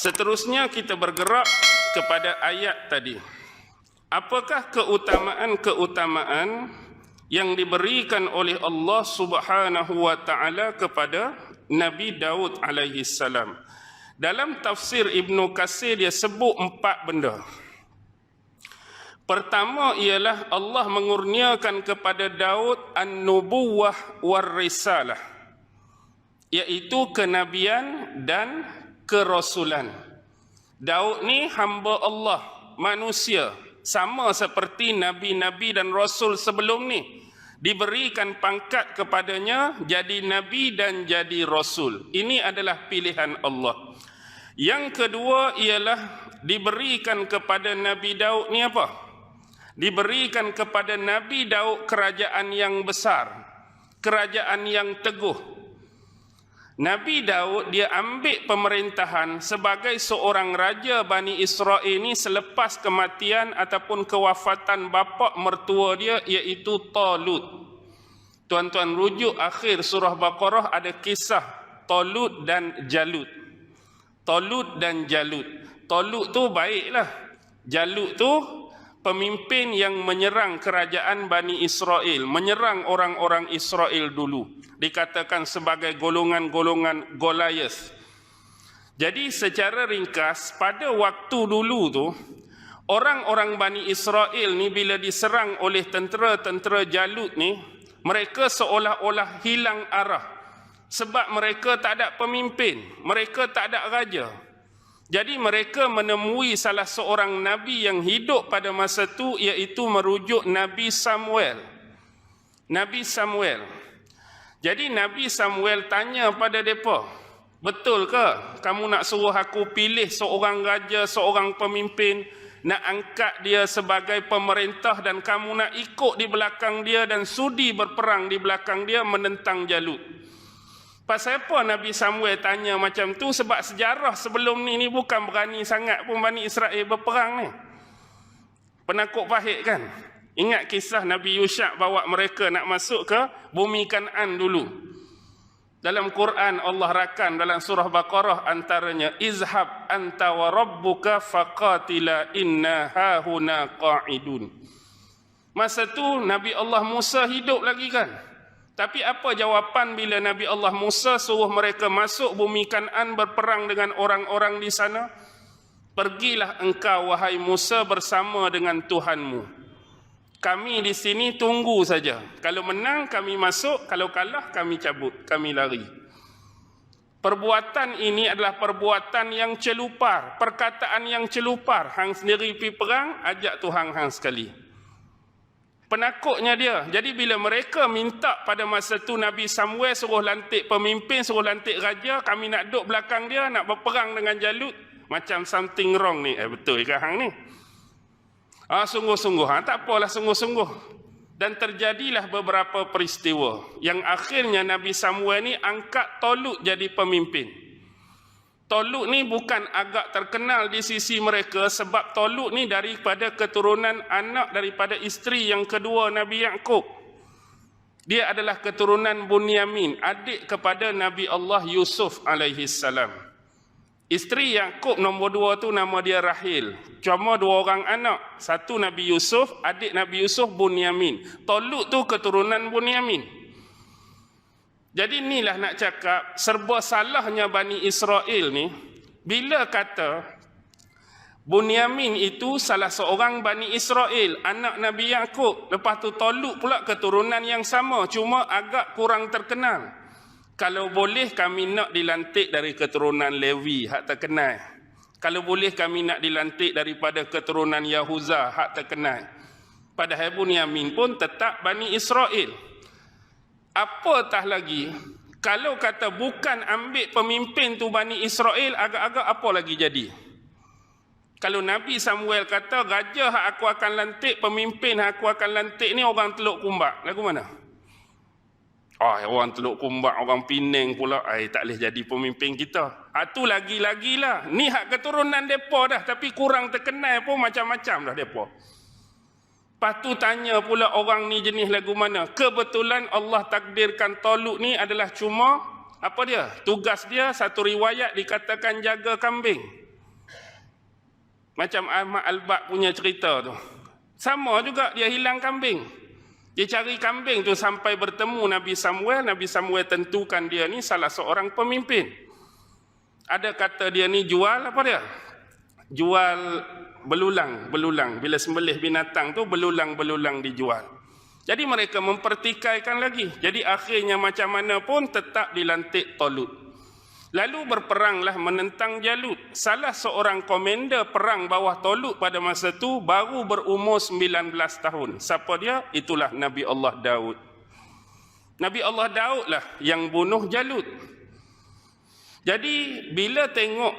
Seterusnya kita bergerak kepada ayat tadi. Apakah keutamaan-keutamaan yang diberikan oleh Allah Subhanahu wa taala kepada Nabi Daud alaihi salam? Dalam tafsir Ibnu Katsir dia sebut 4 benda. Pertama ialah Allah mengurniakan kepada Daud an-nubuwah war-risalah, iaitu kenabian dan kerasulan. Daud ni hamba Allah, manusia, sama seperti nabi-nabi dan rasul sebelum ni. Diberikan pangkat kepadanya jadi nabi dan jadi rasul. Ini adalah pilihan Allah. Yang kedua ialah diberikan kepada Nabi Daud ni apa? Diberikan kepada Nabi Daud kerajaan yang besar, kerajaan yang teguh. Nabi Daud dia ambil pemerintahan sebagai seorang raja Bani Israel ini selepas kematian ataupun kewafatan bapa mertua dia, iaitu Talut. Tuan-tuan rujuk akhir surah Baqarah ada kisah Talut dan Jalut. Talut dan Jalut. Talut tu baiklah. Jalut tu pemimpin yang menyerang kerajaan Bani Israel, menyerang orang-orang Israel dulu. Dikatakan sebagai golongan-golongan Goliath. Jadi secara ringkas, pada waktu dulu tu, orang-orang Bani Israel ni bila diserang oleh tentera-tentera Jalut ni, mereka seolah-olah hilang arah. Sebab mereka tak ada pemimpin, mereka tak ada raja. Jadi mereka menemui salah seorang Nabi yang hidup pada masa itu, iaitu merujuk Nabi Samuel. Nabi Samuel. Jadi Nabi Samuel tanya pada mereka, betul ke kamu nak suruh aku pilih seorang raja, seorang pemimpin, nak angkat dia sebagai pemerintah dan kamu nak ikut di belakang dia dan sudi berperang di belakang dia menentang Jalut? Pasal apa Nabi Samuel tanya macam tu? Sebab sejarah sebelum ni bukan berani sangat pun Bani Israel berperang ni. Penakut pahit kan? Ingat kisah Nabi Yusha bawa mereka nak masuk ke bumi Kan'an dulu. Dalam Quran Allah rakan dalam surah Baqarah antaranya, izhab anta wa rabbuka faqatila inna hahuna qa'idun. Masa tu Nabi Allah Musa hidup lagi kan? Tapi apa jawapan bila Nabi Allah Musa suruh mereka masuk bumi Kan'an berperang dengan orang-orang di sana? Pergilah engkau wahai Musa bersama dengan Tuhanmu. Kami di sini tunggu saja. Kalau menang kami masuk, kalau kalah kami cabut, kami lari. Perbuatan ini adalah perbuatan yang celupar, perkataan yang celupar. Hang sendiri pergi perang, ajak Tuhan hang sekali. Penakutnya dia. Jadi bila mereka minta pada masa tu Nabi Samuel suruh lantik pemimpin, suruh lantik raja, kami nak duduk belakang dia, nak berperang dengan Jalut, macam something wrong ni. Betul ke hang ni? Sungguh-sungguh. Tak apalah sungguh-sungguh. Dan terjadilah beberapa peristiwa yang akhirnya Nabi Samuel ni angkat Talut jadi pemimpin. Talut ni bukan agak terkenal di sisi mereka sebab Talut ni daripada keturunan anak daripada isteri yang kedua Nabi Yaqub. Dia adalah keturunan Bunyamin, adik kepada Nabi Allah Yusuf alaihi salam. Isteri Yaqub nombor 2 tu nama dia Rahil. Cuma 2 orang anak, satu Nabi Yusuf, adik Nabi Yusuf Bunyamin. Talut tu keturunan Bunyamin. Jadi inilah nak cakap, serba salahnya Bani Israel ni, bila kata Bunyamin itu salah seorang Bani Israel, anak Nabi Yaqub. Lepas tu Talut pula keturunan yang sama, cuma agak kurang terkenal. Kalau boleh kami nak dilantik dari keturunan Lewi, hak terkenal. Kalau boleh kami nak dilantik daripada keturunan Yahuza, hak terkenal. Padahal Bunyamin pun tetap Bani Israel. Apatah lagi, kalau kata bukan ambil pemimpin tu Bani Israel, agak-agak apa lagi jadi? Kalau Nabi Samuel kata, raja hak aku akan lantik, pemimpin hak aku akan lantik ni orang Teluk Kumbak, lagu mana? Orang Teluk Kumbak, orang Penang pula, tak boleh jadi pemimpin kita. Tu lagi-lagilah. Ni hak keturunan mereka dah, tapi kurang terkenal pun macam-macam dah mereka. Lepas tu tanya pula orang ni jenis lagu mana. Kebetulan Allah takdirkan Talut ni adalah cuma, apa dia? Tugas dia, satu riwayat dikatakan jaga kambing. Macam Ahmad Al-Baq punya cerita tu. Sama juga, dia hilang kambing. Dia cari kambing tu sampai bertemu Nabi Samuel. Nabi Samuel tentukan dia ni salah seorang pemimpin. Ada kata dia ni jual apa dia? Jual belulang. Bila sembelih binatang tu, belulang dijual. Jadi mereka mempertikaikan lagi. Jadi akhirnya macam mana pun tetap dilantik Talut. Lalu berperanglah menentang Jalut. Salah seorang komander perang bawah Talut pada masa itu baru berumur 19 tahun. Siapa dia? Itulah Nabi Allah Daud. Nabi Allah Daud lah yang bunuh Jalut. Jadi bila tengok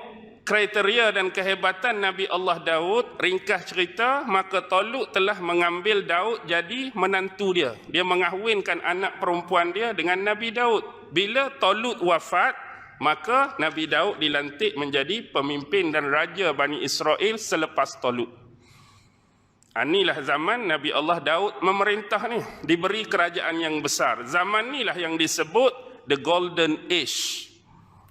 kriteria dan kehebatan Nabi Allah Daud, ringkas cerita, maka Talut telah mengambil Daud jadi menantu dia. Dia mengahwinkan anak perempuan dia dengan Nabi Daud. Bila Talut wafat, maka Nabi Daud dilantik menjadi pemimpin dan raja Bani Israel selepas Talut. Inilah zaman Nabi Allah Daud memerintah ni, diberi kerajaan yang besar. Zaman inilah yang disebut the Golden Age.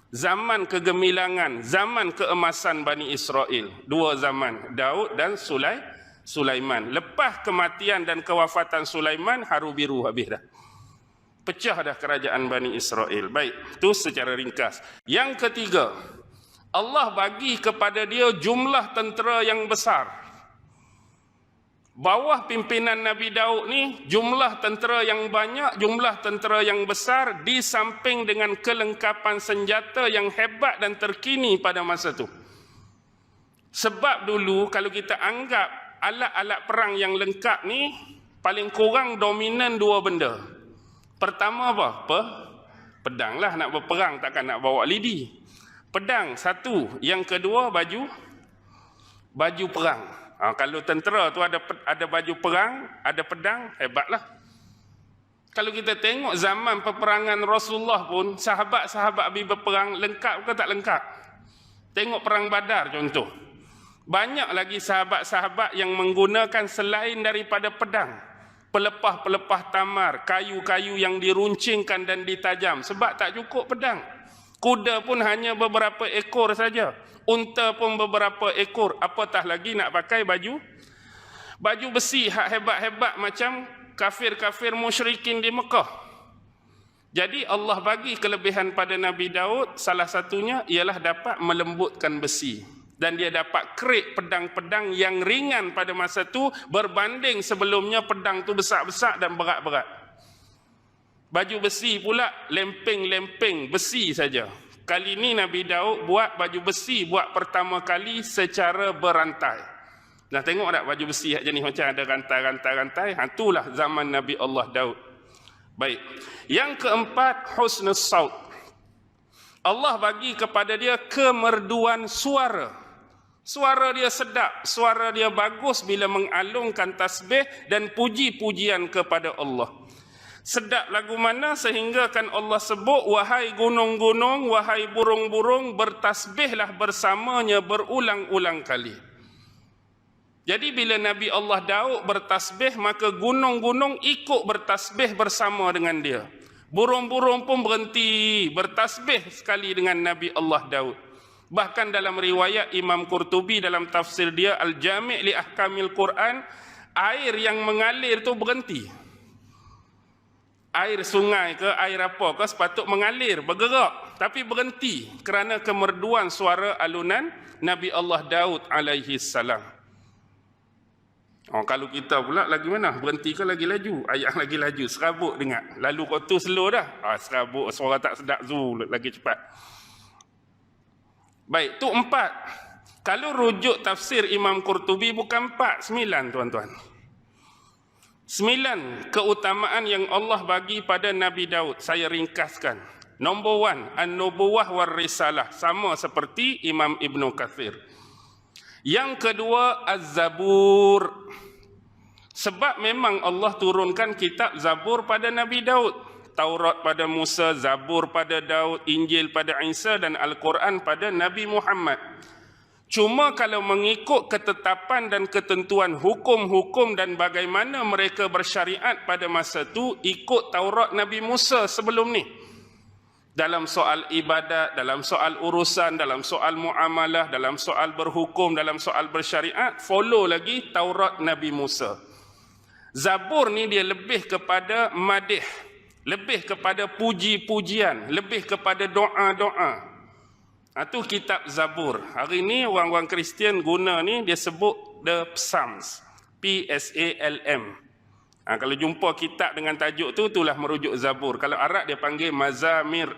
Zaman kegemilangan, zaman keemasan Bani Israel. Dua zaman, Daud dan Sulaiman. Lepas kematian dan kewafatan Sulaiman, haru biru habis dah. Pecah dah kerajaan Bani Israel. Baik, itu secara ringkas. Yang ketiga, Allah bagi kepada dia jumlah tentera yang besar. Bawah pimpinan Nabi Daud ni, jumlah tentera yang banyak, jumlah tentera yang besar, di samping dengan kelengkapan senjata yang hebat dan terkini pada masa itu. Sebab dulu kalau kita anggap alat-alat perang yang lengkap ni, paling kurang dominan dua benda. Pertama apa? Pedang lah, nak berperang takkan nak bawa lidi. Pedang satu, yang kedua baju perang. Kalau tentera tu ada baju perang, ada pedang, hebatlah. Kalau kita tengok zaman peperangan Rasulullah pun, sahabat-sahabat Nabi berperang lengkap ke tak lengkap? Tengok perang Badar contoh. Banyak lagi sahabat-sahabat yang menggunakan selain daripada pedang, pelepah-pelepah tamar, kayu-kayu yang diruncingkan dan ditajam, sebab tak cukup pedang. Kuda pun hanya beberapa ekor saja, unta pun beberapa ekor, apatah lagi nak pakai baju besi hak hebat-hebat macam kafir-kafir musyrikin di Mekah. Jadi Allah bagi kelebihan pada Nabi Daud, salah satunya ialah dapat melembutkan besi. Dan dia dapat krek pedang-pedang yang ringan pada masa itu berbanding sebelumnya pedang tu besar-besar dan berat-berat. Baju besi pula lempeng-lempeng besi saja. Kali ini Nabi Daud buat baju besi buat pertama kali secara berantai. Nah, tengok tak baju besi jenis macam ada rantai-rantai. Itulah zaman Nabi Allah Daud. Baik. Yang keempat, husnus saut. Allah bagi kepada dia kemerduan suara. Suara dia sedap, suara dia bagus bila mengalungkan tasbih dan puji-pujian kepada Allah. Sedap lagu mana sehingga kan Allah sebut, wahai gunung-gunung, wahai burung-burung, bertasbihlah bersamanya berulang-ulang kali. Jadi bila Nabi Allah Daud bertasbih, maka gunung-gunung ikut bertasbih bersama dengan dia. Burung-burung pun berhenti bertasbih sekali dengan Nabi Allah Daud. Bahkan dalam riwayat Imam Qurtubi dalam tafsir dia Al-Jami' li Ahkamil Quran, air yang mengalir tu berhenti. Air sungai ke air apa ke sepatut mengalir, bergerak, tapi berhenti kerana kemerduan suara alunan Nabi Allah Daud alaihi salam. Kalau kita pula lagi mana? Berhenti ke lagi laju? Ayat lagi laju, serabut dengar. Lalu kau tu slow dah. Serabut, suara tak sedap, lagi cepat. Baik, tu 4. Kalau rujuk tafsir Imam Qurtubi bukan 4, 9 tuan-tuan. 9 keutamaan yang Allah bagi pada Nabi Daud. Saya ringkaskan. Nombor 1, an-nubuwah war risalah. Sama seperti Imam Ibn Kathir. Yang kedua, az-zabur. Sebab memang Allah turunkan kitab Zabur pada Nabi Daud. Taurat pada Musa, Zabur pada Daud, Injil pada Isa dan Al-Quran pada Nabi Muhammad. Cuma kalau mengikut ketetapan dan ketentuan hukum-hukum dan bagaimana mereka bersyariat pada masa itu, ikut Taurat Nabi Musa sebelum ni. dalam soal ibadat, dalam soal urusan, dalam soal muamalah, dalam soal berhukum, dalam soal bersyariat, follow lagi Taurat Nabi Musa. Zabur ni dia lebih kepada madih, lebih kepada puji-pujian, lebih kepada doa-doa. Itu kitab Zabur. Hari ni orang-orang Kristian guna ni, dia sebut the Psalms, P-S-A-L-M. Kalau jumpa kitab dengan tajuk tu, itulah merujuk Zabur. Kalau Arab dia panggil Mazamir.